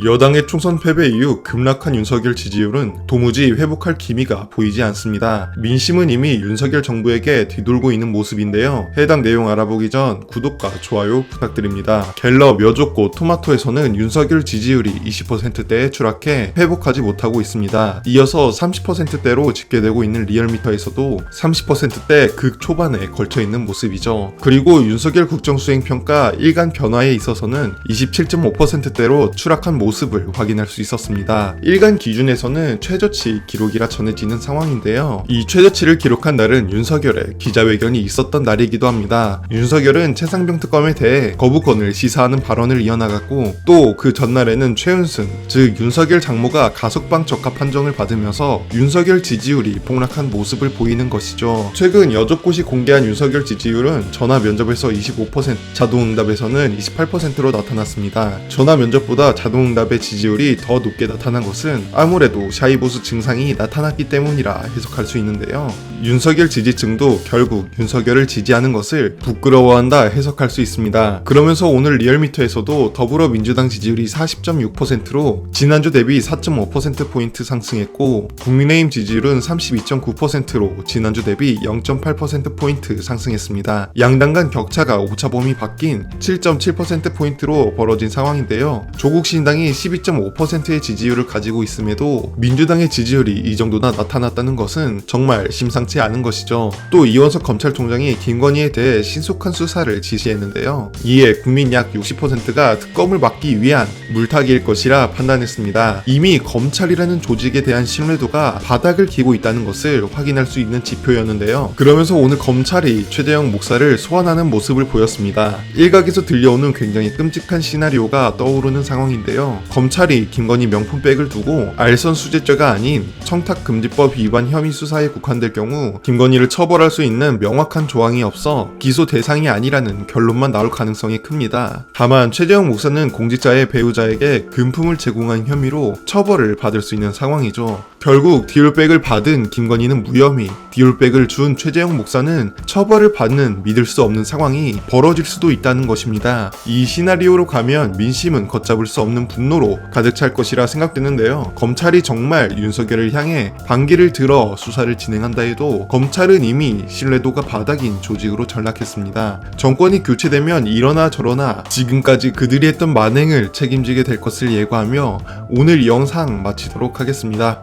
여당의 총선 패배 이후 급락한 윤석열 지지율은 도무지 회복할 기미가 보이지 않습니다. 민심은 이미 윤석열 정부에게 뒤돌고 있는 모습인데요. 해당 내용 알아보기 전 구독과 좋아요 부탁드립니다. 갤럽 여족고 토마토에서는 윤석열 지지율이 20%대에 추락해 회복하지 못하고 있습니다. 이어서 30%대로 집계되고 있는 리얼미터에서도 30%대 극초반에 걸쳐있는 모습이죠. 그리고 윤석열 국정수행평가 일간 변화에 있어서는 27.5%대로 추락한 모습을 확인할 수 있었습니다. 일간 기준에서는 최저치 기록이라 전해지는 상황인데요. 이 최저치를 기록한 날은 윤석열의 기자회견이 있었던 날이기도 합니다. 윤석열은 최상병 특검에 대해 거부권을 시사하는 발언을 이어나갔고 또 그 전날에는 최은순, 즉 윤석열 장모가 가석방 적합 판정을 받으면서 윤석열 지지율이 폭락한 모습을 보이는 것이죠. 최근 여족고시 공개한 윤석열 지지율은 전화 면접에서 25%, 자동응답에서는 28%로 나타났습니다. 전화 면접보다 자동응답의 지지율이 더 높게 나타난 것은 아무래도 샤이보스 증상이 나타났기 때문이라 해석할 수 있는데요. 윤석열 지지층도 결국 윤석열을 지지하는 것을 부끄러워한다 해석할 수 있습니다. 그러면서 오늘 리얼미터에서도 더불어민주당 지지율이 40.6%로 지난주 대비 4.5%포인트 상승했고 국민의힘 지지율은 32.9%로 지난주 대비 0.8%포인트 상승했습니다. 양당 간 격차가 오차범위 바뀐 7.7%포인트로 벌어진 상황인데요. 조국 신당이 12.5%의 지지율을 가지고 있음에도 민주당의 지지율이 이 정도나 나타났다는 것은 정말 심상치 않은 것이죠. 또 이원석 검찰총장이 김건희에 대해 신속한 수사를 지시했는데요. 이에 국민 약 60%가 특검을 막기 위한 물타기일 것이라 판단했습니다. 이미 검찰이라는 조직에 대한 신뢰도가 바닥을 기고 있다는 것을 확인할 수 있는 지표였는데요. 그러면서 오늘 검찰이 최재형 목사를 소환하는 모습을 보였습니다. 일각에서 들려오는 굉장히 끔찍한 시나리오가 떠오르는 상황인데요. 검찰이 김건희 명품백을 두고 알선 수재죄가 아닌 청탁금지법 위반 혐의 수사에 국한될 경우 김건희를 처벌할 수 있는 명확한 조항이 없어 기소 대상이 아니라는 결론만 나올 가능성이 큽니다. 다만 최재형 목사는 공직자의 배우자에게 금품을 제공한 혐의로 처벌을 받을 수 있는 상황이죠. 결국 디올백을 받은 김건희는 무혐의, 디올백을 준 최재형 목사는 처벌을 받는 믿을 수 없는 상황이 벌어질 수도 있다는 것입니다. 이 시나리오로 가면 민심은 걷잡을 수 없는 분노로 가득 찰 것이라 생각되는데요. 검찰이 정말 윤석열을 향해 반기를 들어 수사를 진행한다 해도 검찰은 이미 신뢰도가 바닥인 조직으로 전락했습니다. 정권이 교체되면 이러나 저러나 지금까지 그들이 했던 만행을 책임지게 될 것을 예고하며 오늘 이 영상 마치도록 하겠습니다.